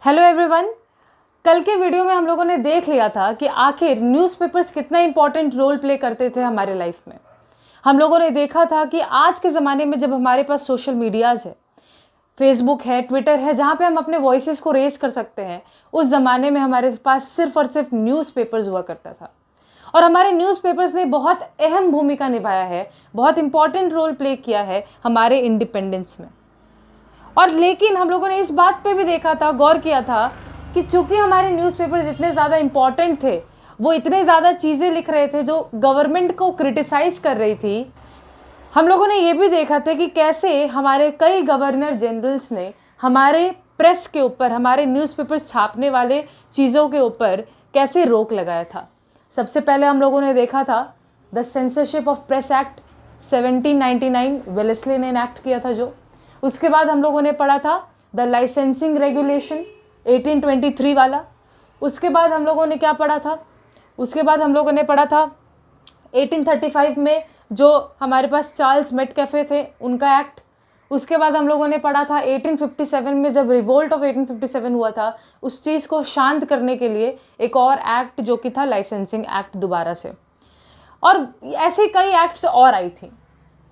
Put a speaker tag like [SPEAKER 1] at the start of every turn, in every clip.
[SPEAKER 1] Hello everyone. कल के video में हम लोगों ने देख लिया था कि आखिर न्यूज़पेपर्स कितना इंपॉर्टेंट रोल प्ले करते थे हमारे लाइफ में। हम लोगों ने देखा था कि आज के ज़माने में जब हमारे पास सोशल मीडियाज़ है, फेसबुक है, ट्विटर है, जहाँ पे हम अपने वॉइसेस को रेज कर सकते हैं, उस ज़माने में हमारे पास सिर्फ और सिर्फ न्यूज़पेपर्स हुआ करता था। और हमारे न्यूज़पेपर्स ने बहुत अहम भूमिका निभाया है, बहुत इंपॉर्टेंट रोल प्ले किया है हमारे इंडिपेंडेंस में। और लेकिन हम लोगों ने इस बात पे भी देखा था, गौर किया था कि चूंकि हमारे न्यूज़पेपर्स इतने ज़्यादा इम्पॉर्टेंट थे, वो इतने ज़्यादा चीज़ें लिख रहे थे जो गवर्नमेंट को क्रिटिसाइज़ कर रही थी, हम लोगों ने ये भी देखा था कि कैसे हमारे कई गवर्नर जनरल्स ने हमारे प्रेस के ऊपर, हमारे न्यूज़पेपर्स छापने वाले चीज़ों के ऊपर कैसे रोक लगाया था। सबसे पहले हम लोगों ने देखा था the censorship of press act 1799, Wellesley ने इनैक्ट किया था जो। उसके बाद हम लोगों ने पढ़ा था द लाइसेंसिंग रेगुलेशन 1823 वाला। उसके बाद हम लोगों ने क्या पढ़ा था, उसके बाद हम लोगों ने पढ़ा था 1835 में जो हमारे पास चार्ल्स मेटकैफे थे, उनका एक्ट। उसके बाद हम लोगों ने पढ़ा था 1857 में जब रिवोल्ट ऑफ 1857 हुआ था, उस चीज़ को शांत करने के लिए एक और एक्ट जो कि था लाइसेंसिंग एक्ट दोबारा से। और ऐसे कई एक्ट्स और आई थी,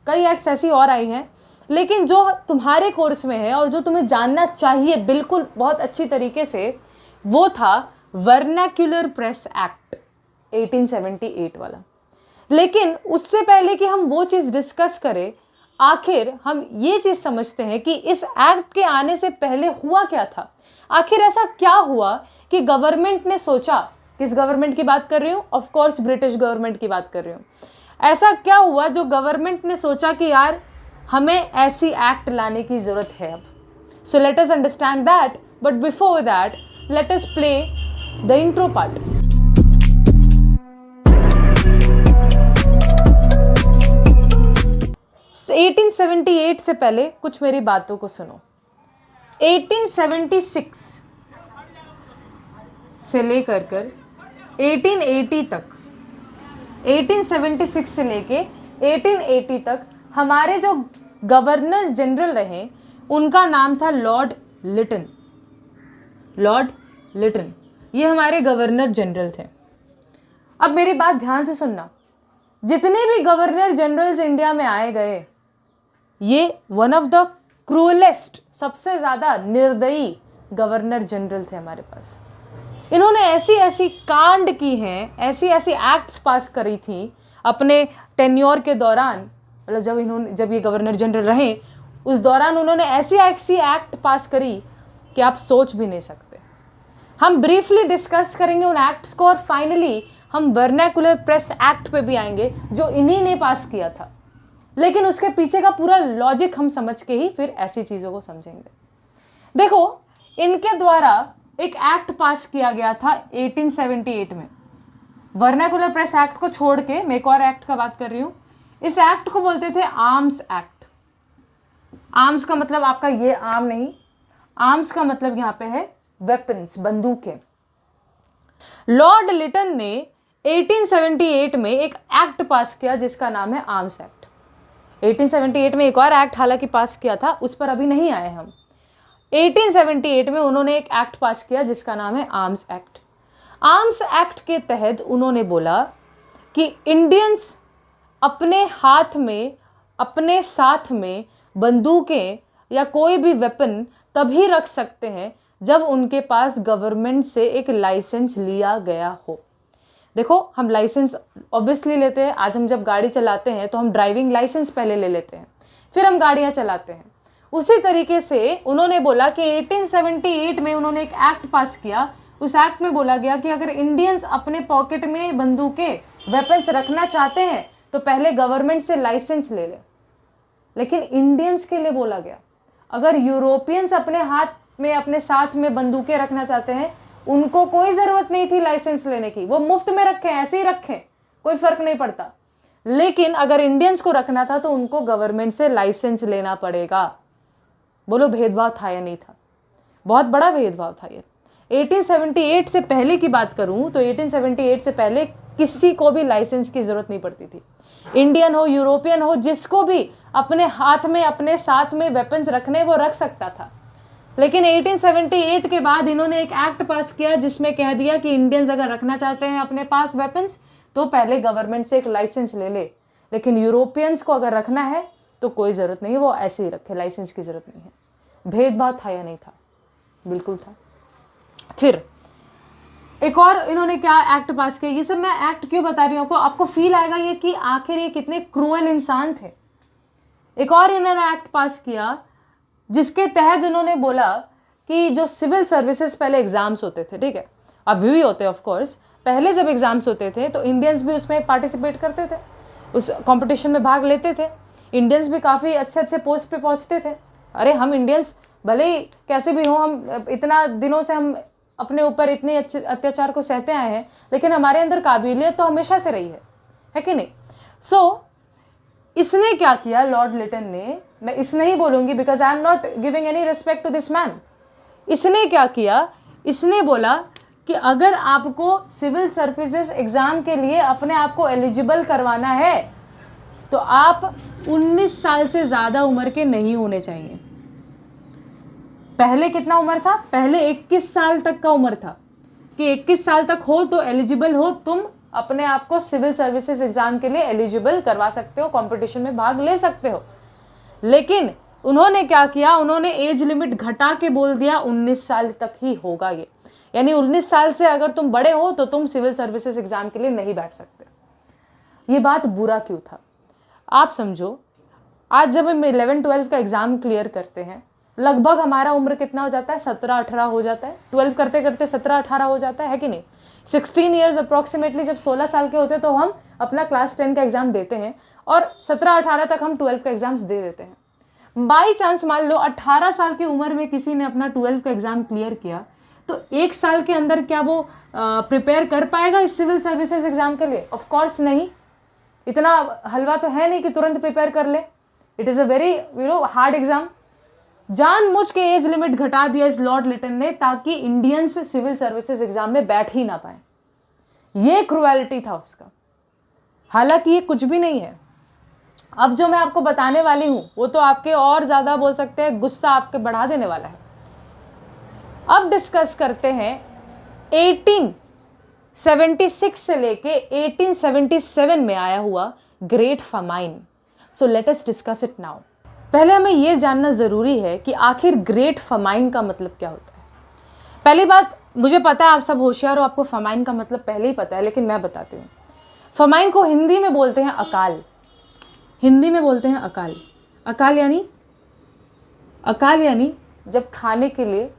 [SPEAKER 1] कई एक्ट्स ऐसी और आई हैं। लेकिन जो तुम्हारे कोर्स में है और जो तुम्हें जानना चाहिए बिल्कुल बहुत अच्छी तरीके से, वो था वर्नाक्यूलर प्रेस एक्ट 1878 वाला। लेकिन उससे पहले कि हम वो चीज़ डिस्कस करें, आखिर हम ये चीज़ समझते हैं कि इस एक्ट के आने से पहले हुआ क्या था। आखिर ऐसा क्या हुआ कि गवर्नमेंट ने सोचा, किस गवर्नमेंट की बात कर रही हूँ, ऑफ कोर्स ब्रिटिश गवर्नमेंट की बात कर रही हूँ। ऐसा क्या हुआ जो गवर्नमेंट ने सोचा कि यार हमें ऐसी एक्ट लाने की ज़रूरत है अब। सो let us understand that, but before that let us play the intro part. So, 1878 से पहले कुछ मेरी बातों को सुनो। 1876 से लेकर 1880 तक, 1876 से लेके 1880 तक हमारे जो गवर्नर जनरल रहे उनका नाम था लॉर्ड लिटन। लॉर्ड लिटन ये हमारे गवर्नर जनरल थे। अब मेरी बात ध्यान से सुनना, जितने भी गवर्नर जनरल्स इंडिया में आए गए, ये वन ऑफ द क्रूलेस्ट, सबसे ज़्यादा निर्दयी गवर्नर जनरल थे हमारे पास। इन्होंने ऐसी ऐसी कांड की हैं, ऐसी ऐसी एक्ट्स पास करी थी अपने टेन्योर के दौरान, मतलब जब ये गवर्नर जनरल रहे उस दौरान उन्होंने ऐसी ऐसी एक्ट पास करी कि आप सोच भी नहीं सकते। हम ब्रीफली डिस्कस करेंगे उन एक्ट्स को और फाइनली हम वर्नाक्युलर प्रेस एक्ट पे भी आएंगे जो इन्हीं ने पास किया था। लेकिन उसके पीछे का पूरा लॉजिक हम समझ के ही फिर ऐसी चीज़ों को समझेंगे। देखो, इनके द्वारा एक एक्ट पास किया गया था 1878 में। वर्नाक्युलर प्रेस एक्ट को छोड़ के मैं एक और एक्ट का बात कर रही हूँ। इस एक्ट को बोलते थे आर्म्स एक्ट। आर्म्स का मतलब आपका ये आर्म नहीं, आर्म्स का मतलब यहाँ पे है वेपन्स, बंदूकें। लॉर्ड लिटन ने 1878 में एक एक्ट पास किया जिसका नाम है आर्म्स एक्ट। 1878 में एक और एक्ट हालांकि पास किया था, उस पर अभी नहीं आए हम। 1878 में उन्होंने एक एक्ट पास किया जिसका नाम है आर्म्स एक्ट। आर्म्स एक्ट के तहत उन्होंने बोला कि इंडियंस अपने हाथ में, अपने साथ में बंदूकें या कोई भी वेपन तभी रख सकते हैं जब उनके पास गवर्नमेंट से एक लाइसेंस लिया गया हो। देखो, हम लाइसेंस ऑब्वियसली लेते हैं। आज हम जब गाड़ी चलाते हैं तो हम ड्राइविंग लाइसेंस पहले ले लेते हैं, फिर हम गाड़ियां चलाते हैं। उसी तरीके से उन्होंने बोला कि 1878 में उन्होंने एक एक्ट पास किया। उस एक्ट में बोला गया कि अगर इंडियंस अपने पॉकेट में बंदूकें, वेपन्स रखना चाहते हैं तो पहले गवर्नमेंट से लाइसेंस ले ले। लेकिन इंडियंस के लिए बोला गया, अगर यूरोपियंस अपने हाथ में, अपने साथ में बंदूकें रखना चाहते हैं, उनको कोई ज़रूरत नहीं थी लाइसेंस लेने की, वो मुफ्त में रखें, ऐसे ही रखें, कोई फ़र्क नहीं पड़ता। लेकिन अगर इंडियंस को रखना था तो उनको गवर्नमेंट से लाइसेंस लेना पड़ेगा। बोलो, भेदभाव था या नहीं था? बहुत बड़ा भेदभाव था ये। 1878 से पहले की बात करूं तो 1878 से पहले किसी को भी लाइसेंस की ज़रूरत नहीं पड़ती थी। इंडियन हो, यूरोपियन हो, जिसको भी अपने हाथ में, अपने साथ में वेपन्स रखने, वो रख सकता था। लेकिन 1878 के बाद इन्होंने एक एक्ट पास किया जिसमें कह दिया कि इंडियंस अगर रखना चाहते हैं अपने पास वेपन्स तो पहले गवर्नमेंट से एक लाइसेंस ले ले, लेकिन यूरोपियंस को अगर रखना है तो कोई ज़रूरत नहीं है, वो ऐसे ही रखे, लाइसेंस की ज़रूरत नहीं है। भेदभाव था या नहीं था? बिल्कुल था। फिर एक और इन्होंने क्या एक्ट पास किया, ये सब मैं एक्ट क्यों बता रही हूँ आपको फील आएगा ये कि आखिर ये कितने क्रूअल इंसान थे। एक और इन्होंने एक्ट पास किया जिसके तहत इन्होंने बोला कि जो सिविल सर्विसेज पहले एग्जाम्स होते थे, ठीक है, अभी भी होते हैं ऑफ कोर्स, पहले जब एग्जाम्स होते थे तो इंडियंस भी उसमें पार्टिसिपेट करते थे, उस कंपटीशन में भाग लेते थे। इंडियंस भी काफ़ी अच्छे अच्छे पोस्ट पे पहुंचते थे। अरे हम इंडियंस भले ही कैसे भी हो, हम इतना दिनों से हम अपने ऊपर इतने अच्छे अत्याचार को सहते आए हैं, लेकिन हमारे अंदर काबिलियत तो हमेशा से रही है कि नहीं? सो इसने क्या किया, लॉर्ड लिटन ने, मैं इसने ही बोलूंगी because I am not giving any respect to this man. इसने क्या किया, इसने बोला कि अगर आपको सिविल सर्विसेज एग्जाम के लिए अपने आप को एलिजिबल करवाना है तो आप 19 साल से ज़्यादा उम्र के नहीं होने चाहिए। पहले कितना उम्र था? पहले 21 साल तक का उम्र था कि 21 साल तक हो तो एलिजिबल हो, तुम अपने आप को सिविल सर्विसेज एग्जाम के लिए एलिजिबल करवा सकते हो, कंपटीशन में भाग ले सकते हो। लेकिन उन्होंने क्या किया, उन्होंने एज लिमिट घटा के बोल दिया 19 साल तक ही होगा ये, यानी 19 साल से अगर तुम बड़े हो तो तुम सिविल सर्विसेज एग्जाम के लिए नहीं बैठ सकते। ये बात बुरा क्यों था आप समझो। आज जब हम 11-12 का एग्जाम क्लियर करते हैं, लगभग हमारा उम्र कितना हो जाता है? 17-18 हो जाता है। 12 करते करते 17-18 हो जाता है कि नहीं? 16 ईयर्स अप्रॉक्सीमेटली, जब 16 साल के होते हैं तो हम अपना क्लास 10 का एग्जाम देते हैं और 17-18 तक हम 12 का एग्जाम्स दे देते हैं। बाई चांस मान लो 18 साल की उम्र में किसी ने अपना 12 का एग्जाम क्लियर किया तो 1 साल के अंदर क्या वो प्रिपेयर कर पाएगा इस सिविल सर्विसेज एग्जाम के लिए? ऑफ कोर्स नहीं। इतना हलवा तो है नहीं कि तुरंत प्रिपेयर कर ले। It is a very hard exam. जानबूझ के एज लिमिट घटा दिया इस लॉर्ड लिटन ने ताकि इंडियंस सिविल सर्विसेज एग्जाम में बैठ ही ना पाए। ये क्रुएलिटी था उसका। हालांकि ये कुछ भी नहीं है। अब जो मैं आपको बताने वाली हूं वो तो आपके और ज्यादा बोल सकते हैं गुस्सा आपके बढ़ा देने वाला है। अब डिस्कस करते हैं 1876 से लेके 1877 में आया हुआ great famine. So let us discuss it now. पहले हमें यह जानना जरूरी है कि आखिर ग्रेट फमाइन का मतलब क्या होता है। पहली बात, मुझे पता है आप सब होशियार हो, आपको फमाइन का मतलब पहले ही पता है, लेकिन मैं बताती हूँ। फमाइन को हिंदी में बोलते हैं अकाल। हिंदी में बोलते हैं अकाल। अकाल यानी जब खाने के लिए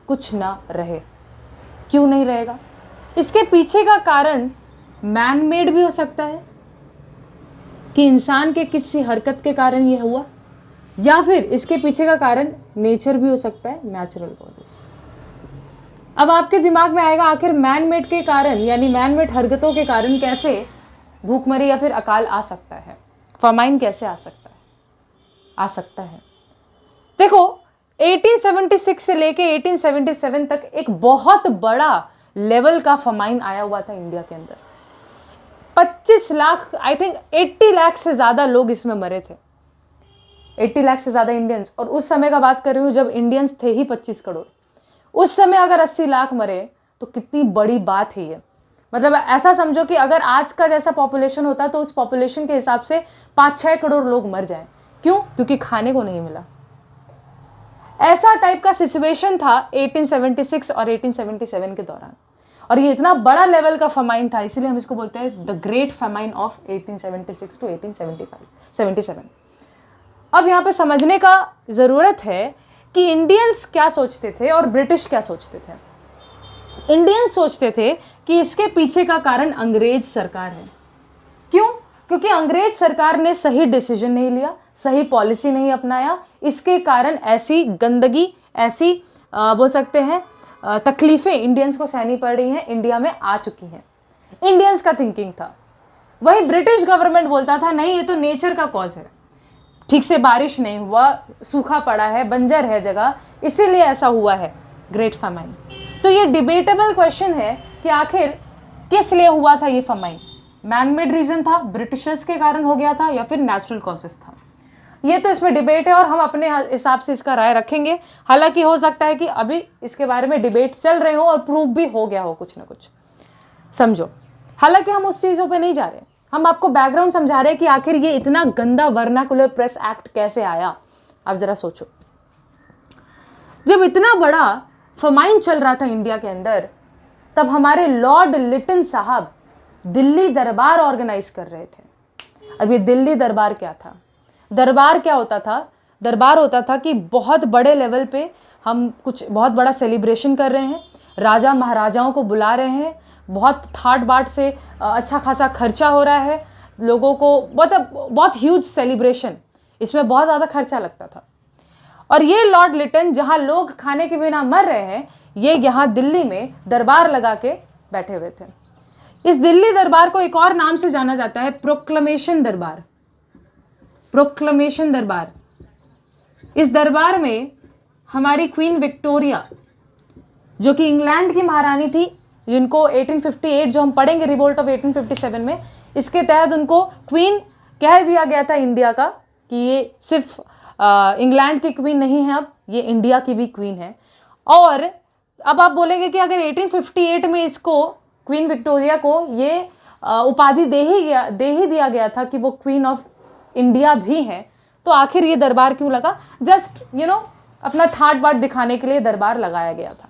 [SPEAKER 1] कुछ ना रहे। क्यों नहीं रहेगा? इसके पीछे का कारण मैन मेड भी हो सकता है कि इंसान के किसी हरकत के कारण ये हुआ, या फिर इसके पीछे का कारण नेचर भी हो सकता है, नेचुरल कॉजेस। अब आपके दिमाग में आएगा आखिर मैन मेड के कारण यानी मैन मेड हरकतों के कारण कैसे भूखमरी या फिर अकाल आ सकता है, फमाइन कैसे आ सकता है। देखो 1876 से लेके 1877 तक एक बहुत बड़ा लेवल का फमाइन आया हुआ था इंडिया के अंदर। 25 लाख, आई थिंक 80 लाख से ज्यादा लोग इसमें मरे थे। 80 लाख से ज्यादा इंडियंस, और उस समय का बात कर रही हूँ जब इंडियंस थे ही 25 करोड़। उस समय अगर 80 लाख मरे तो कितनी बड़ी बात है ये। मतलब ऐसा समझो कि अगर आज का जैसा पॉपुलेशन होता तो उस पॉपुलेशन के हिसाब से 5-6 करोड़ लोग मर जाएं। क्यों? क्योंकि खाने को नहीं मिला। ऐसा टाइप का सिचुएशन था 1876 और 1877 के दौरान, और ये इतना बड़ा लेवल का फमाइन था, इसलिए हम इसको बोलते हैं the great famine of 1876 to 1877। अब यहाँ पे समझने का जरूरत है कि इंडियंस क्या सोचते थे और ब्रिटिश क्या सोचते थे। इंडियंस सोचते थे कि इसके पीछे का कारण अंग्रेज सरकार है। क्यों? क्योंकि अंग्रेज सरकार ने सही डिसीजन नहीं लिया, सही पॉलिसी नहीं अपनाया, इसके कारण ऐसी गंदगी, ऐसी बोल सकते हैं तकलीफें इंडियंस को सहनी पड़ रही हैं, इंडिया में आ चुकी हैं। इंडियंस का थिंकिंग था। वही ब्रिटिश गवर्नमेंट बोलता था नहीं, ये तो नेचर का कॉज है, ठीक से बारिश नहीं हुआ, सूखा पड़ा है, बंजर है जगह, इसीलिए ऐसा हुआ है ग्रेट फमाइन। तो ये डिबेटेबल क्वेश्चन है कि आखिर किस लिए हुआ था ये फमाइन। मैन मेड रीजन था, ब्रिटिशर्स के कारण हो गया था, या फिर नेचुरल कॉजेस था। ये तो इसमें डिबेट है और हम अपने हिसाब से इसका राय रखेंगे। हालांकि हो सकता है कि अभी इसके बारे में डिबेट चल रहे हो और प्रूव भी हो गया हो कुछ ना कुछ, समझो। हालांकि हम उस चीज़ों पे नहीं जा रहे, हम आपको बैकग्राउंड समझा रहे हैं कि आखिर ये इतना गंदा वर्नाकुलर प्रेस एक्ट कैसे आया। आप जरा सोचो, जब इतना बड़ा फमाइन चल रहा था इंडिया के अंदर, तब हमारे लॉर्ड लिटन साहब दिल्ली दरबार ऑर्गेनाइज कर रहे थे। अब ये दिल्ली दरबार क्या था? दरबार क्या होता था? दरबार होता था कि बहुत बड़े लेवल पे हम कुछ बहुत बड़ा सेलिब्रेशन कर रहे हैं, राजा महाराजाओं को बुला रहे हैं, बहुत ठाट बाट से अच्छा खासा खर्चा हो रहा है, लोगों को बहुत ह्यूज सेलिब्रेशन, इसमें बहुत ज़्यादा खर्चा लगता था। और ये लॉर्ड लिटन, जहाँ लोग खाने के बिना मर रहे हैं, ये यहाँ दिल्ली में दरबार लगा के बैठे हुए थे। इस दिल्ली दरबार को एक और नाम से जाना जाता है, प्रोक्लमेशन दरबार। प्रोक्लमेशन दरबार। इस दरबार में हमारी क्वीन विक्टोरिया, जो कि इंग्लैंड की महारानी थी, जिनको 1858 जो हम पढ़ेंगे रिवोल्ट ऑफ 1857 में, इसके तहत उनको क्वीन कह दिया गया था इंडिया का, कि ये सिर्फ इंग्लैंड की क्वीन नहीं है, अब ये इंडिया की भी क्वीन है। और अब आप बोलेंगे कि अगर 1858 में इसको, क्वीन विक्टोरिया को ये उपाधि दे ही दिया गया था कि वो क्वीन ऑफ इंडिया भी हैं, तो आखिर ये दरबार क्यों लगा? जस्ट अपना ठाट बाट दिखाने के लिए दरबार लगाया गया था।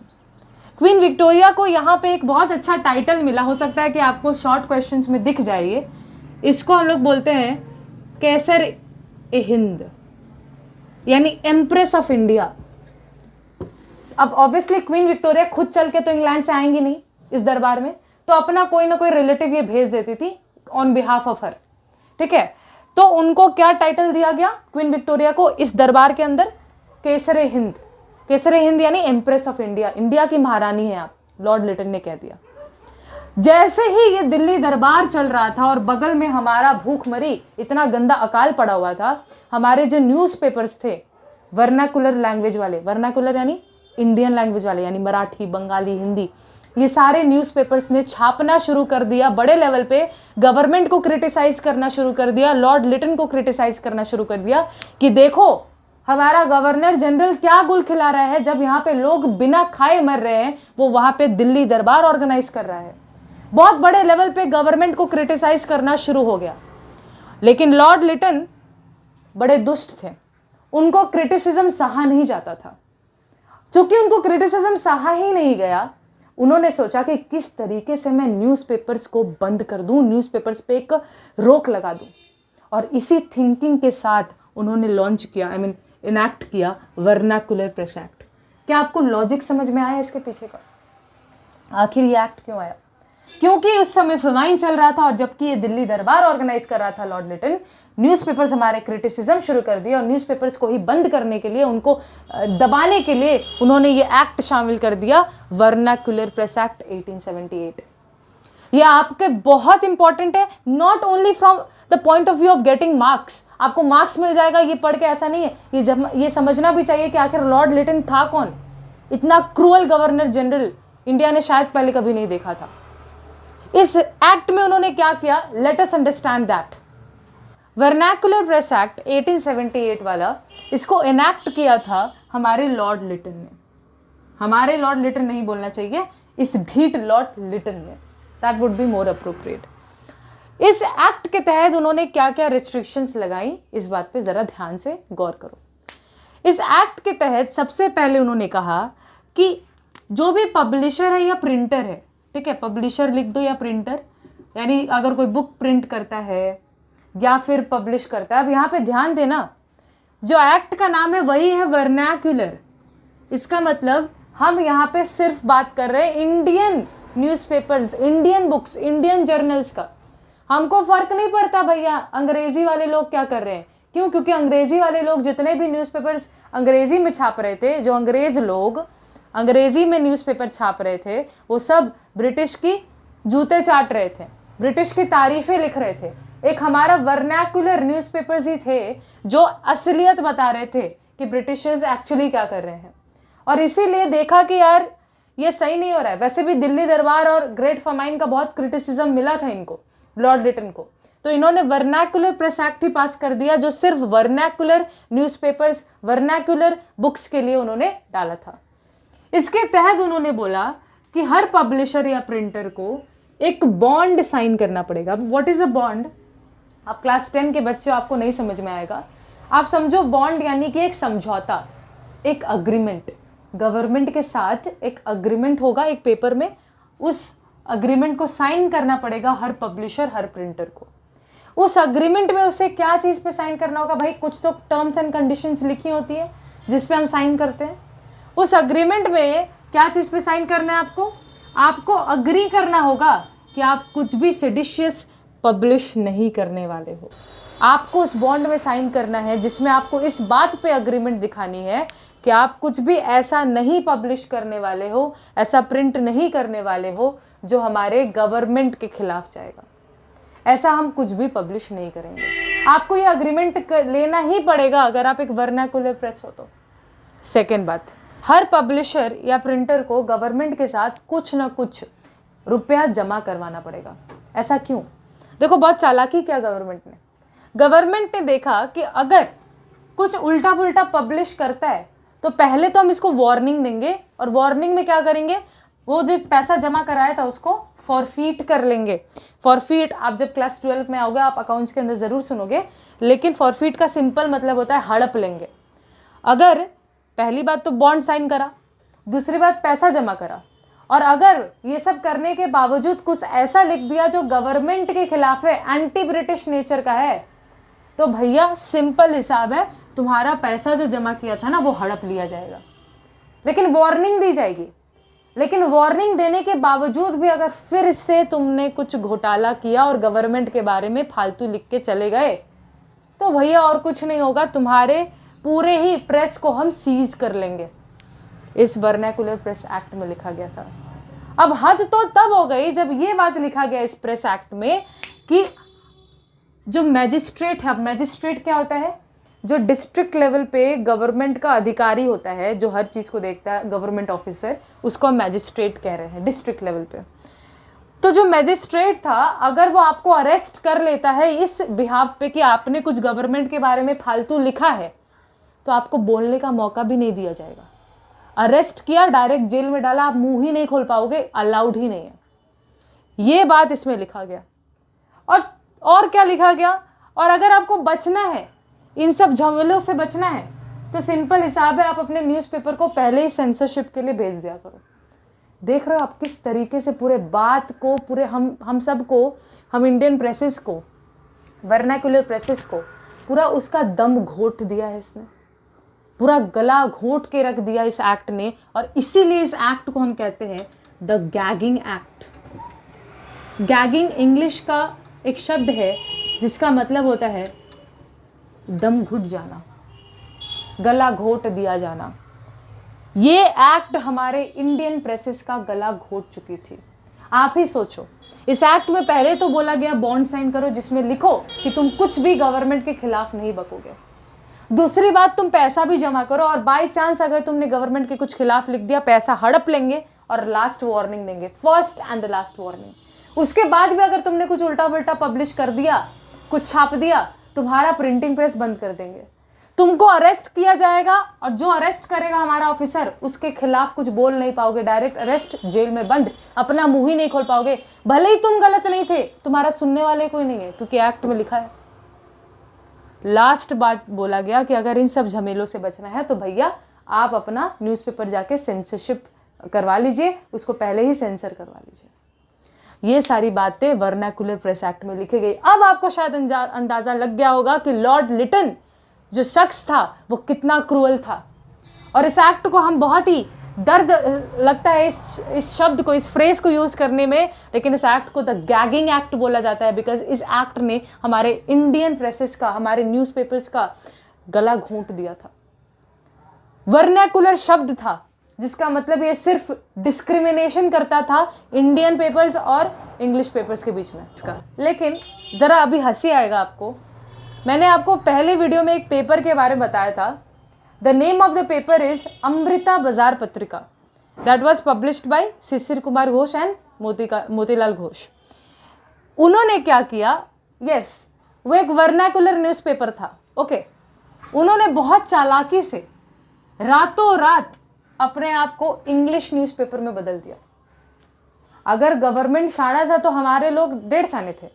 [SPEAKER 1] क्वीन विक्टोरिया को यहाँ पे एक बहुत अच्छा टाइटल मिला, हो सकता है कि आपको शॉर्ट क्वेश्चंस में दिख जाइए। इसको हम लोग बोलते हैं कैसर ए हिंद, यानी एम्प्रेस ऑफ इंडिया। अब ऑब्वियसली क्वीन विक्टोरिया खुद चल के तो इंग्लैंड से आएंगी नहीं इस दरबार में, तो अपना कोई ना कोई रिलेटिव ये भेज देती थी ऑन बिहाफ ऑफ हर, ठीक है। तो उनको क्या टाइटल दिया गया क्वीन विक्टोरिया को इस दरबार के अंदर? केसरे हिंद। केसरे हिंद यानी एम्प्रेस ऑफ इंडिया, इंडिया की महारानी है आप, लॉर्ड लिटन ने कह दिया। जैसे ही ये दिल्ली दरबार चल रहा था और बगल में हमारा भूखमरी इतना गंदा अकाल पड़ा हुआ था, हमारे जो न्यूज़पेपर्स थे वर्नाकुलर लैंग्वेज वाले, वर्नाकुलर यानी इंडियन लैंग्वेज वाले, यानी मराठी, बंगाली, हिंदी, ये सारे न्यूज़पेपर्स ने छापना शुरू कर दिया, बड़े लेवल पे गवर्नमेंट को क्रिटिसाइज करना शुरू कर दिया, लॉर्ड लिटन को क्रिटिसाइज करना शुरू कर दिया कि देखो हमारा गवर्नर जनरल क्या गुल खिला रहा है, जब यहाँ पे लोग बिना खाए मर रहे हैं, वो वहाँ पे दिल्ली दरबार ऑर्गेनाइज कर रहा है। बहुत बड़े लेवल पे गवर्नमेंट को क्रिटिसाइज करना शुरू हो गया। लेकिन लॉर्ड लिटन बड़े दुष्ट थे, उनको क्रिटिसिज्म सहा नहीं जाता था। चूंकि उनको क्रिटिसिज्म सहा ही नहीं गया, उन्होंने सोचा कि किस तरीके से मैं न्यूज़पेपर्स को बंद कर दूं, न्यूज़पेपर्स पे एक रोक लगा दूं। और इसी थिंकिंग के साथ उन्होंने लॉन्च किया, इनैक्ट किया वर्नाकुलर प्रेस एक्ट। क्या आपको लॉजिक समझ में आया इसके पीछे का? आखिर ये एक्ट क्यों आया? क्योंकि उस समय फमाइन चल रहा था और जबकि ये दिल्ली दरबार ऑर्गेनाइज कर रहा था लॉर्ड लिटन, न्यूज़पेपर्स हमारे क्रिटिसिज्म शुरू कर दिया और न्यूज़पेपर्स को ही बंद करने के लिए, उनको दबाने के लिए उन्होंने ये एक्ट शामिल कर दिया, वर्नाकुलर प्रेस एक्ट 1878। ये आपके बहुत इंपॉर्टेंट है, not only from the point of view of getting marks. आपको मार्क्स मिल जाएगा ये पढ़ के, ऐसा नहीं है। ये समझना भी चाहिए कि आखिर लॉर्ड लिटन था कौन। इतना क्रूअल गवर्नर जनरल इंडिया ने शायद पहले कभी नहीं देखा था। इस एक्ट में उन्होंने क्या किया, let us understand that. Vernacular press act 1878 वाला, इसको इनैक्ट किया था हमारे लॉर्ड लिटन ने। हमारे लॉर्ड लिटन नहीं बोलना चाहिए, इस ढीठ लॉर्ड लिटन ने, that would be more appropriate. इस एक्ट के तहत उन्होंने क्या क्या रिस्ट्रिक्शंस लगाई, इस बात पे जरा ध्यान से गौर करो। इस एक्ट के तहत सबसे पहले उन्होंने कहा कि जो भी पब्लिशर है या प्रिंटर है, ठीक है, पब्लिशर लिख दो या प्रिंटर, यानी अगर कोई बुक प्रिंट करता है या फिर पब्लिश करता है। अब यहाँ पे ध्यान देना, जो एक्ट का नाम है वही है वर्नाक्यूलर। इसका मतलब हम यहाँ पे सिर्फ बात कर रहे हैं Indian newspapers, Indian books, Indian journals का। हमको फर्क नहीं पड़ता भैया अंग्रेजी वाले लोग क्या कर रहे हैं। क्यों? क्योंकि अंग्रेजी वाले लोग जितने भी न्यूज़पेपर्स अंग्रेजी में छाप रहे थे, जो अंग्रेज लोग अंग्रेजी में न्यूज़पेपर छाप रहे थे, वो सब ब्रिटिश की जूते चाट रहे थे, ब्रिटिश की तारीफें लिख रहे थे। एक हमारा वर्नाक्युलर न्यूज़पेपर्स ही थे जो असलियत बता रहे थे कि ब्रिटिशर्स एक्चुअली क्या कर रहे हैं। और इसीलिए देखा कि यार ये सही नहीं हो रहा है। वैसे भी दिल्ली दरबार और ग्रेट फमाइन का बहुत क्रिटिसिज्म मिला था इनको, लॉर्ड लिटन को, तो इन्होंने वर्नैकुलर प्रेस एक्ट ही पास कर दिया, जो सिर्फ वर्नैकुलर न्यूज़पेपर्स, वर्नैकुलर बुक्स के लिए उन्होंने डाला था। इसके तहत उन्होंने बोला कि हर पब्लिशर या प्रिंटर को एक बॉन्ड साइन करना पड़ेगा। What is a bond? आप क्लास 10 के बच्चे, आपको नहीं समझ में आएगा। आप समझो बॉन्ड यानी कि एक समझौता, एक अग्रीमेंट। गवर्नमेंट के साथ एक अग्रीमेंट होगा एक पेपर में, उस अग्रीमेंट को साइन करना पड़ेगा हर पब्लिशर, हर प्रिंटर को। उस अग्रीमेंट में उसे क्या चीज़ पे साइन करना होगा भाई? कुछ तो टर्म्स एंड कंडीशंस लिखी होती है जिस पे हम साइन करते हैं। उस अग्रीमेंट में क्या चीज़ पे साइन करना है आपको? आपको अग्री करना होगा कि आप कुछ भी सेडिशियस पब्लिश नहीं करने वाले हो। आपको उस बॉन्ड में साइन करना है जिसमें आपको इस बात पे अग्रीमेंट दिखानी है कि आप कुछ भी ऐसा नहीं पब्लिश करने वाले हो, ऐसा प्रिंट नहीं करने वाले हो जो हमारे गवर्नमेंट के खिलाफ जाएगा। ऐसा हम कुछ भी पब्लिश नहीं करेंगे। आपको ये अग्रीमेंट लेना ही पड़ेगा अगर आप एक वर्नैकुलर प्रेस हो तो। सेकेंड बात, हर पब्लिशर या प्रिंटर को गवर्नमेंट के साथ कुछ ना कुछ रुपया जमा करवाना पड़ेगा। ऐसा क्यों? देखो, बहुत चालाकी किया गवर्नमेंट ने देखा कि अगर कुछ उल्टा पुल्टा पब्लिश करता है तो पहले तो हम इसको वार्निंग देंगे, और वार्निंग में क्या करेंगे? वो जो पैसा जमा कराया था उसको फॉरफीट कर लेंगे। फॉरफीट आप जब क्लास 12 में आओगे, आप अकाउंट्स के अंदर ज़रूर सुनोगे, लेकिन फॉरफीट का सिंपल मतलब होता है हड़प लेंगे। अगर पहली बात तो बॉन्ड साइन करा, दूसरी बात पैसा जमा करा, और अगर ये सब करने के बावजूद कुछ ऐसा लिख दिया जो गवर्नमेंट के खिलाफ है, एंटी ब्रिटिश नेचर का है, तो भैया सिंपल हिसाब है, तुम्हारा पैसा जो जमा किया था ना वो हड़प लिया जाएगा। लेकिन वार्निंग दी जाएगी। लेकिन वार्निंग देने के बावजूद भी अगर फिर से तुमने कुछ घोटाला किया और गवर्नमेंट के बारे में फालतू लिख के चले गए, तो भैया और कुछ नहीं होगा, तुम्हारे पूरे ही प्रेस को हम सीज कर लेंगे। इस वर्नैकुलर प्रेस एक्ट में लिखा गया था। अब हद तो तब हो गई जब ये बात लिखा गया इस प्रेस एक्ट में कि जो मैजिस्ट्रेट है, अब मैजिस्ट्रेट क्या होता है? जो डिस्ट्रिक्ट लेवल पे गवर्नमेंट का अधिकारी होता है, जो हर चीज़ को देखता है, गवर्नमेंट ऑफिसर, उसको हम मैजिस्ट्रेट कह रहे हैं डिस्ट्रिक्ट लेवल पे। तो जो मैजिस्ट्रेट था, अगर वो आपको अरेस्ट कर लेता है इस बिहाफ पे कि आपने कुछ गवर्नमेंट के बारे में फालतू लिखा है, तो आपको बोलने का मौका भी नहीं दिया जाएगा। अरेस्ट किया, डायरेक्ट जेल में डाला, आप मुंह ही नहीं खोल पाओगे, अलाउड ही नहीं है। ये बात इसमें लिखा गया। और क्या लिखा गया? और अगर आपको बचना है, इन सब झमेलों से बचना है, तो सिंपल हिसाब है, आप अपने न्यूज़पेपर को पहले ही सेंसरशिप के लिए भेज दिया करो। देख रहे हो आप किस तरीके से पूरे बात को, पूरे हम सबको, हम इंडियन प्रेसेस को, वर्नैकुलर प्रेसेस को पूरा उसका दम घोट दिया है इसने, पूरा गला घोट के रख दिया इस एक्ट ने। और इसीलिए इस एक्ट को हम कहते हैं the gagging act. Gagging English का एक शब्द है जिसका मतलब होता है दम घुट जाना, गला घोट दिया जाना। ये एक्ट हमारे इंडियन प्रेसेस का गला घोट चुकी थी। आप ही सोचो, इस एक्ट में पहले तो बोला गया बॉन्ड साइन करो जिसमें लिखो कि तुम कुछ भी गवर्नमेंट के खिलाफ नहीं बकोगे। दूसरी बात, तुम पैसा भी जमा करो, और बाय चांस अगर तुमने गवर्नमेंट के कुछ खिलाफ लिख दिया, पैसा हड़प लेंगे और लास्ट वार्निंग देंगे, first and the last warning. उसके बाद भी अगर तुमने कुछ उल्टा पुल्टा पब्लिश कर दिया, कुछ छाप दिया, तुम्हारा प्रिंटिंग प्रेस बंद कर देंगे, तुमको अरेस्ट किया जाएगा, और जो अरेस्ट करेगा हमारा ऑफिसर, उसके खिलाफ कुछ बोल नहीं पाओगे, डायरेक्ट अरेस्ट, जेल में बंद, अपना मुंह ही नहीं खोल पाओगे। भले ही तुम गलत नहीं थे, तुम्हारा सुनने वाले कोई नहीं है, क्योंकि एक्ट में लिखा है। लास्ट बात बोला गया कि अगर इन सब झमेलों से बचना है तो भैया आप अपना न्यूज़पेपर जाके सेंसरशिप करवा लीजिए, उसको पहले ही सेंसर करवा लीजिए। ये सारी बातें वर्नैकुलर प्रेस एक्ट में लिखी गई। अब आपको शायद अंदाजा लग गया होगा कि लॉर्ड लिटन जो शख्स था वो कितना क्रूअल था, और इस एक्ट को हम बहुत ही दर्द लगता है इस शब्द को, इस फ्रेज को यूज़ करने में, लेकिन इस एक्ट को द गैगिंग एक्ट बोला जाता है, बिकॉज इस एक्ट ने हमारे इंडियन प्रेसेस का, हमारे न्यूज़पेपर्स का गला घोंट दिया था। वर्नैकुलर शब्द था जिसका मतलब ये सिर्फ डिस्क्रिमिनेशन करता था इंडियन पेपर्स और इंग्लिश पेपर्स के बीच में इसका। लेकिन ज़रा अभी हंसी आएगा आपको, मैंने आपको पहले वीडियो में एक पेपर के बारे में बताया था। The name of the paper is Amrita बाजार पत्रिका, that was published by Shishir Kumar Ghosh and Motilal Ghosh. उन्होंने क्या किया, यस, वो एक वर्नाकुलर न्यूज़पेपर था। ओके, उन्होंने बहुत चालाकी से रातों रात अपने आप को इंग्लिश न्यूज़पेपर में बदल दिया। अगर गवर्नमेंट शाणा था तो हमारे लोग डेढ़ शाने थे।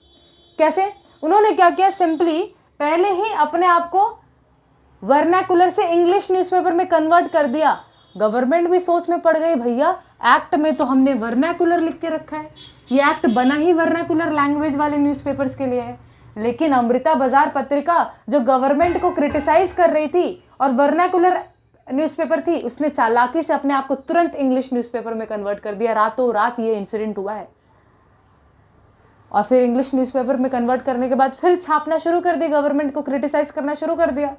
[SPEAKER 1] कैसे? उन्होंने क्या किया, सिंपली पहले ही अपने आप को वर्नाकुलर से इंग्लिश न्यूज़पेपर में कन्वर्ट कर दिया। गवर्नमेंट भी सोच में पड़ गई, भैया एक्ट में तो हमने वर्नाकुलर लिख के रखा है, ये एक्ट बना ही वर्नाकुलर लैंग्वेज वाले न्यूज़पेपर्स के लिए है। लेकिन अमृता बाजार पत्रिका जो गवर्नमेंट को क्रिटिसाइज कर रही थी और वर्नाकुलर न्यूज़पेपर थी, उसने चालाकी से अपने आप को तुरंत इंग्लिश न्यूज़पेपर में कन्वर्ट कर दिया। रातों रात ये इंसिडेंट हुआ है। और फिर इंग्लिश न्यूज़पेपर में कन्वर्ट करने के बाद फिर छापना शुरू कर दी, गवर्नमेंट को क्रिटिसाइज करना शुरू कर दिया।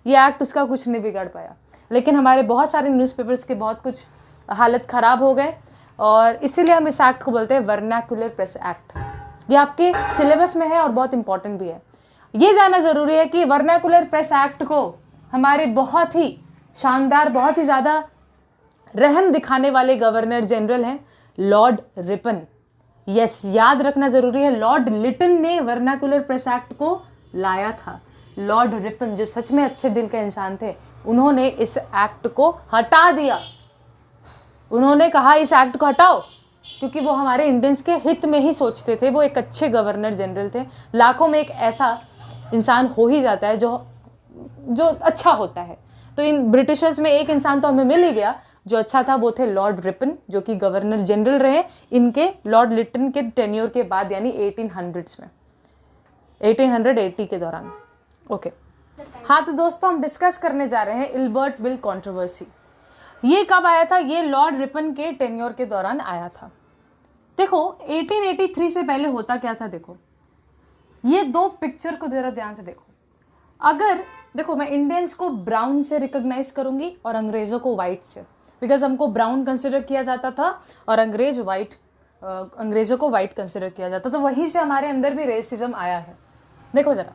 [SPEAKER 1] ये एक्ट उसका कुछ नहीं बिगाड़ पाया। लेकिन हमारे बहुत सारे न्यूज़पेपर्स के बहुत कुछ हालत ख़राब हो गए और इसीलिए हम इस एक्ट को बोलते हैं वर्नाकुलर प्रेस एक्ट। ये आपके सिलेबस में है और बहुत इंपॉर्टेंट भी है। ये जानना ज़रूरी है कि वर्नाकुलर प्रेस एक्ट को हमारे बहुत ही शानदार, बहुत ही ज़्यादा रहम दिखाने वाले गवर्नर जनरल हैं लॉर्ड रिपन। यस, याद रखना ज़रूरी है, लॉर्ड लिटन ने वर्नाकुलर प्रेस एक्ट को लाया था। लॉर्ड रिपन जो सच में अच्छे दिल के इंसान थे, उन्होंने इस एक्ट को हटा दिया। उन्होंने कहा इस एक्ट को हटाओ, क्योंकि वो हमारे इंडियंस के हित में ही सोचते थे। वो एक अच्छे गवर्नर जनरल थे। लाखों में एक ऐसा इंसान हो ही जाता है जो अच्छा होता है। तो इन ब्रिटिशर्स में एक इंसान तो हमें मिल ही गया जो अच्छा था, वो थे लॉर्ड रिपन, जो कि गवर्नर जनरल रहे इनके लॉर्ड लिटन के टेन्योर के बाद, यानी 1800s में, 1880 के दौरान। ओके हाँ, तो दोस्तों हम डिस्कस करने जा रहे हैं इल्बर्ट बिल कंट्रोवर्सी। ये कब आया था? ये लॉर्ड रिपन के टेन्योर के दौरान आया था। देखो 1883 से पहले होता क्या था, देखो ये दो पिक्चर को जरा ध्यान से देखो। अगर देखो, मैं इंडियंस को ब्राउन से रिकॉग्नाइज करूंगी और अंग्रेजों को व्हाइट से, बिकॉज हमको ब्राउन कंसिडर किया जाता था और अंग्रेजों को व्हाइट कंसिडर किया जाता, तो वहीं से हमारे अंदर भी रेसिज्म आया है। देखो जरा,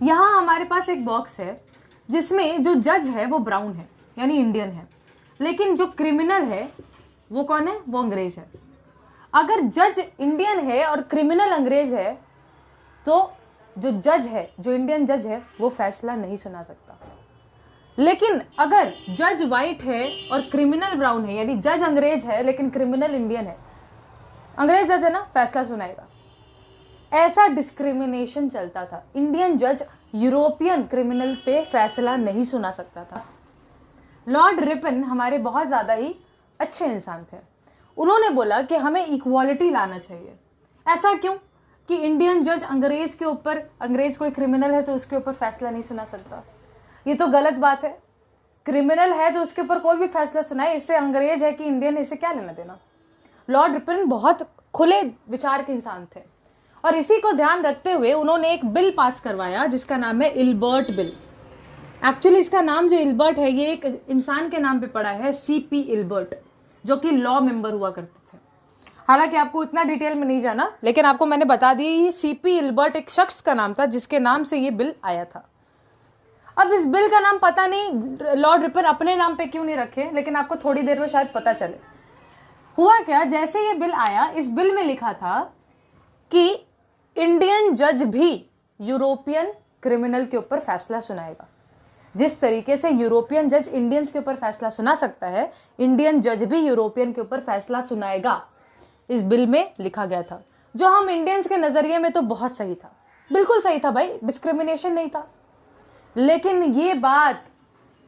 [SPEAKER 1] यहाँ हमारे पास एक बॉक्स है जिसमें जो जज है वो ब्राउन है, यानी इंडियन है, लेकिन जो क्रिमिनल है वो कौन है? वो अंग्रेज है। अगर जज इंडियन है और क्रिमिनल अंग्रेज है तो जो जज है, जो इंडियन जज है, वो फैसला नहीं सुना सकता। लेकिन अगर जज व्हाइट है और क्रिमिनल ब्राउन है, यानी जज अंग्रेज है लेकिन क्रिमिनल इंडियन है, अंग्रेज जज है ना, फैसला सुनाएगा। ऐसा डिस्क्रिमिनेशन चलता था। इंडियन जज यूरोपियन क्रिमिनल पे फैसला नहीं सुना सकता था। लॉर्ड रिपन हमारे बहुत ज़्यादा ही अच्छे इंसान थे। उन्होंने बोला कि हमें इक्वालिटी लाना चाहिए। ऐसा क्यों कि इंडियन जज अंग्रेज के ऊपर, अंग्रेज कोई क्रिमिनल है तो उसके ऊपर फैसला नहीं सुना सकता? ये तो गलत बात है। क्रिमिनल है तो उसके ऊपर कोई भी फैसला सुनाए, इससे अंग्रेज है कि इंडियन है, इससे क्या लेना देना? लॉर्ड रिपन बहुत खुले विचार के इंसान थे और इसी को ध्यान रखते हुए उन्होंने एक बिल पास करवाया जिसका नाम है इल्बर्ट बिल। एक्चुअली इसका नाम जो इल्बर्ट है, ये एक इंसान के नाम पे पड़ा है, सीपी इल्बर्ट, जो कि लॉ मेंबर हुआ करते थे। हालांकि आपको इतना डिटेल में नहीं जाना, लेकिन आपको मैंने बता दिया ये सीपी इल्बर्ट एक शख्स का नाम था जिसके नाम से ये बिल आया था। अब इस बिल का नाम पता नहीं लॉर्ड रिपन अपने नाम पे क्यों नहीं रखे, लेकिन आपको थोड़ी देर में शायद पता चले। हुआ क्या, जैसे ये बिल आया, इस बिल में लिखा था कि इंडियन जज भी यूरोपियन क्रिमिनल के ऊपर फैसला सुनाएगा। जिस तरीके से यूरोपियन जज इंडियंस के ऊपर फैसला सुना सकता है, इंडियन जज भी यूरोपियन के ऊपर फैसला सुनाएगा, इस बिल में लिखा गया था। जो हम इंडियंस के नजरिए में तो बहुत सही था, बिल्कुल सही था भाई, डिस्क्रिमिनेशन नहीं था। लेकिन ये बात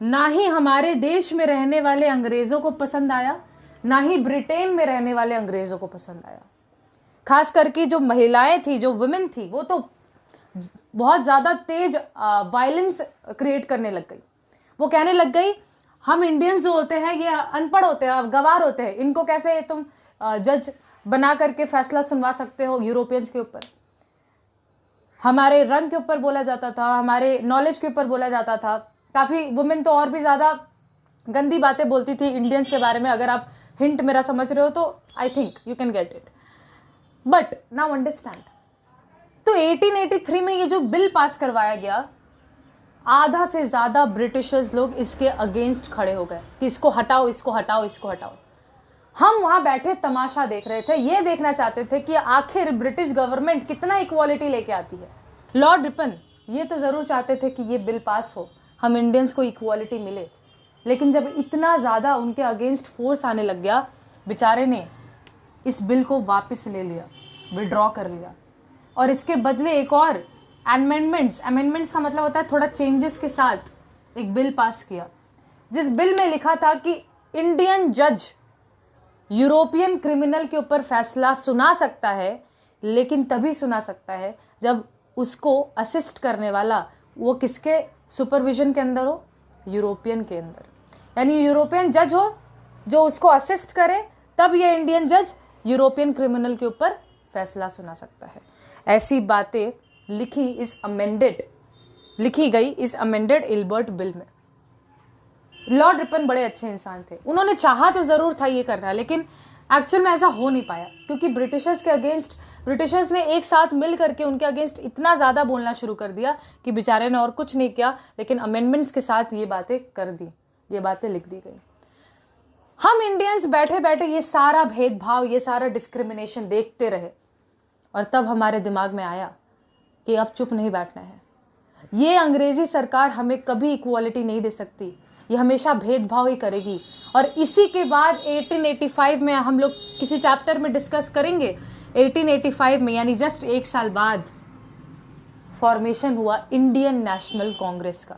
[SPEAKER 1] ना ही हमारे देश में रहने वाले अंग्रेजों को पसंद आया, ना ही ब्रिटेन में रहने वाले अंग्रेजों को पसंद आया। खास करके जो महिलाएं थी, जो वुमेन थी, वो तो बहुत ज्यादा तेज वायलेंस क्रिएट करने लग गई। वो कहने लग गई हम इंडियंस जो होते हैं ये अनपढ़ होते हैं, गवार होते हैं, इनको कैसे तुम जज बना करके फैसला सुनवा सकते हो यूरोपियंस के ऊपर। हमारे रंग के ऊपर बोला जाता था, हमारे नॉलेज के ऊपर बोला जाता था। काफी वुमेन तो और भी ज्यादा गंदी बातें बोलती थी इंडियंस के बारे में। अगर आप हिंट मेरा समझ रहे हो तो I think you can get it, but now understand. तो 1883 में ये जो बिल पास करवाया गया, आधा से ज्यादा ब्रिटिशर्स लोग इसके अगेंस्ट खड़े हो गए कि इसको हटाओ, इसको हटाओ, इसको हटाओ। हम वहां बैठे तमाशा देख रहे थे, ये देखना चाहते थे कि आखिर ब्रिटिश गवर्नमेंट कितना इक्वालिटी लेके आती है। लॉर्ड रिपन ये तो जरूर चाहते थे कि ये बिल पास हो, हम इंडियंस को इक्वालिटी मिले, लेकिन जब इतना ज़्यादा उनके अगेंस्ट फोर्स आने लग गया, बेचारे ने इस बिल को वापस ले लिया, विड्रॉ कर लिया, और इसके बदले एक और अमेंडमेंट्स का मतलब होता है थोड़ा चेंजेस के साथ एक बिल पास किया, जिस बिल में लिखा था कि इंडियन जज यूरोपियन क्रिमिनल के ऊपर फैसला सुना सकता है, लेकिन तभी सुना सकता है जब उसको असिस्ट करने वाला वो किसके सुपरविजन के अंदर हो, यूरोपियन के अंदर, यानी यूरोपियन जज हो जो उसको असिस्ट करे, तब ये इंडियन जज यूरोपियन क्रिमिनल के ऊपर फैसला सुना सकता है। ऐसी बातें लिखी गई इस अमेंडेड इल्बर्ट बिल में। लॉर्ड रिपन बड़े अच्छे इंसान थे, उन्होंने चाहा तो जरूर था ये करना, लेकिन एक्चुअल में ऐसा हो नहीं पाया, क्योंकि ब्रिटिशर्स ने एक साथ मिल करके उनके अगेंस्ट इतना ज़्यादा बोलना शुरू कर दिया कि बेचारे ने और कुछ नहीं किया, लेकिन अमेंडमेंट्स के साथ ये बातें कर दी, ये बातें लिख दी गई। हम इंडियंस बैठे बैठे ये सारा भेदभाव, ये सारा डिस्क्रिमिनेशन देखते रहे, और तब हमारे दिमाग में आया कि अब चुप नहीं बैठना है। ये अंग्रेजी सरकार हमें कभी इक्वालिटी नहीं दे सकती, ये हमेशा भेदभाव ही करेगी। और इसी के बाद 1885 में, हम लोग किसी चैप्टर में डिस्कस करेंगे, 1885 में यानी जस्ट एक साल बाद फॉर्मेशन हुआ इंडियन नेशनल कांग्रेस का।